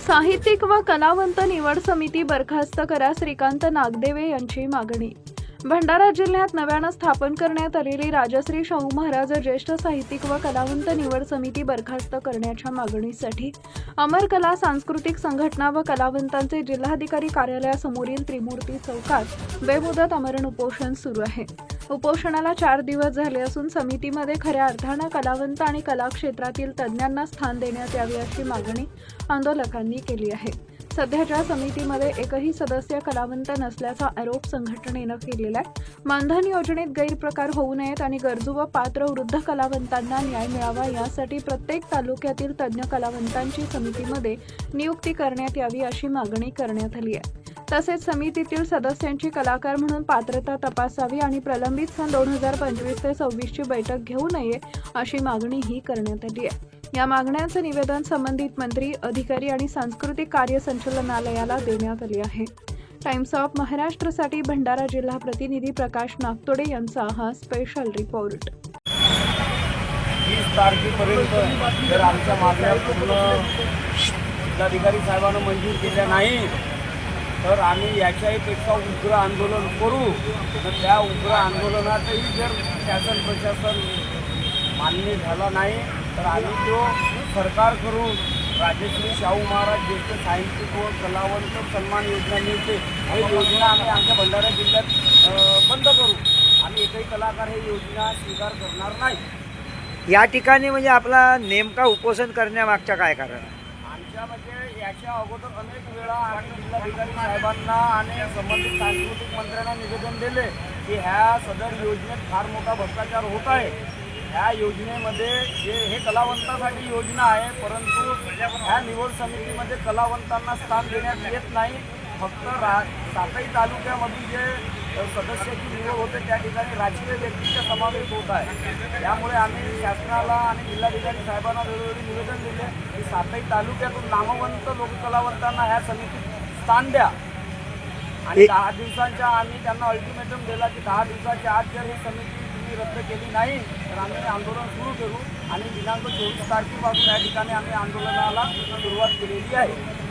साहित्यिक व कलावंत निवड समिती बरखास्त करा, श्रीकांत नागदेवे यांची मागणी। भंडारा जिल्ह्यात नव्याने स्थापन करण्यात आलेली राजश्री शाहू महाराज ज्येष्ठ साहित्यिक व कलावंत निवड समिती बरखास्त करण्याच्या मागणीसाठी अमर कला सांस्कृतिक संघटना व कलावंतांचे जिल्हाधिकारी कार्यालयासमोरील त्रिमूर्ती चौकात बेमुदत आमरण उपोषण सुरू आहे। उपोषणाला 4 दिवस झाले असून समितीमध्ये खऱ्या अर्थाने कलावंत आणि कला क्षेत्रातील तज्ज्ञांना स्थान देण्यात यावे अशी मागणी आंदोलकांनी केली आहे। सध्याच्या समितीमध्ये एकही सदस्य कलावंत नसल्याचा आरोप संघटनेनं केलेला आहे। मानधन योजनेत गैरप्रकार होऊ नयेत आणि गरजू व पात्र वृद्ध कलावंतांना न्याय मिळावा यासाठी प्रत्येक तालुक्यातील तज्ज्ञ कलावंतांची समितीमध्ये नियुक्ती करण्यात यावी अशी मागणी करण्यात आली आहे। तसेच समितीतील सदस्यांची कलाकार म्हणून पात्रता तपासावी आणि प्रलंबित सन 2025 ते 26 ची बैठक घेऊ नये अशी मागणीही करण्यात आली आहे। या मागण्यांचे निवेदन संबंधित मंत्री, अधिकारी आणि सांस्कृतिक कार्य संचालनालयाला देण्यात आले आहे। टाइम्स ऑफ महाराष्ट्रसाठी भंडारा जिल्हा प्रतिनिधी प्रकाश नागतोडे यांचा हा स्पेशल रिपोर्ट। 30 तारखेपर्यंत जर आमच्या मागण्या पूर्ण जिल्हाधिकारी साहेबांना मंजूर केल्या नाही तर आम्ही याच्याही पेक्षा उग्र आंदोलन करू। तर त्या उग्र आंदोलनातही जर शासन प्रशासन मान्य झाला नाही तर आम्ही तो सरकार करून राजश्री शाहू महाराज ज्येष्ठ साहित्यिक व कलावंत सन्मान योजना मिळते ही योजना आम्ही आमच्या भंडारा जिल्ह्यात बंद करू। आम्ही एकही कलाकार ही योजना स्वीकार करणार नाही। या ठिकाणी म्हणजे आपला नेमका उपोषण करण्यामागचं काय कारण? आमच्या म्हणजे याच्या अगोदर अनेक वेळा आम्ही जिल्हाधिकारी साहेबांना आणि संबंधित सांस्कृतिक मंत्र्यांना निवेदन दिले की ह्या सदर योजनेत फार मोठा भ्रष्टाचार होत आहे। ह्या योजनेमध्ये हे कलावंतांसाठी योजना आहे, परंतु ह्या निवड समितीमध्ये कलावंतांना स्थान देण्यात येत नाही। फक्त 7ही तालुक्यामधील जे सदस्याची निवड होते त्या ठिकाणी राजकीय व्यक्तींचा समावेश होत आहे। त्यामुळे आम्ही शासनाला आणि जिल्हाधिकारी साहेबांना वेळोवेळी निवेदन दिले की 7ही तालुक्यातून नामवंत लोककलावंतांना ह्या समितीत स्थान द्या आणि 10 दिवसांच्या आम्ही त्यांना अल्टिमेटम दिला की 10 दिवसाच्या आत जर ही समिती रद्द केली नाही तर आम्ही आंदोलन सुरू करू आणि दिनांक 24 तारखेपासून या ठिकाणी आम्ही आंदोलनाला सुरुवात केलेली आहे।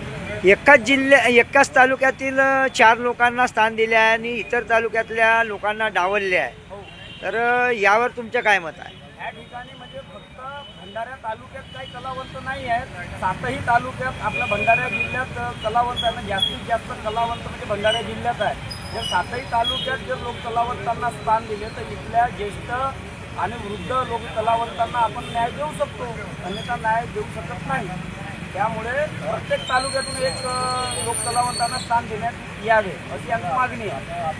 एकाच तालुक्यातील 4 लोकांना स्थान दिले आहे आणि इतर तालुक्यातल्या लोकांना डावलले आहे। तर यावर तुमचं काय मत आहे? या ठिकाणी म्हणजे फक्त भंडारा तालुक्यात काही कलावंत नाही आहेत, 7ही तालुक्यात आपल्या भंडारा जिल्ह्यात कलावंतांना जास्तीत जास्त कलावंत म्हणजे भंडारा जिल्ह्यात आहे। जर 7ही तालुक्यात जर लोक कलावंतांना स्थान दिले तर इथल्या ज्येष्ठ आणि वृद्ध लोक कलावंतांना आपण न्याय देऊ शकतो, अन्यथा न्याय देऊ शकत नाही। त्यामुळे प्रत्येक तालुक्यातून एक लोक कलावंतांना स्थान देण्यात यावे अशी आमची मागणी आहे।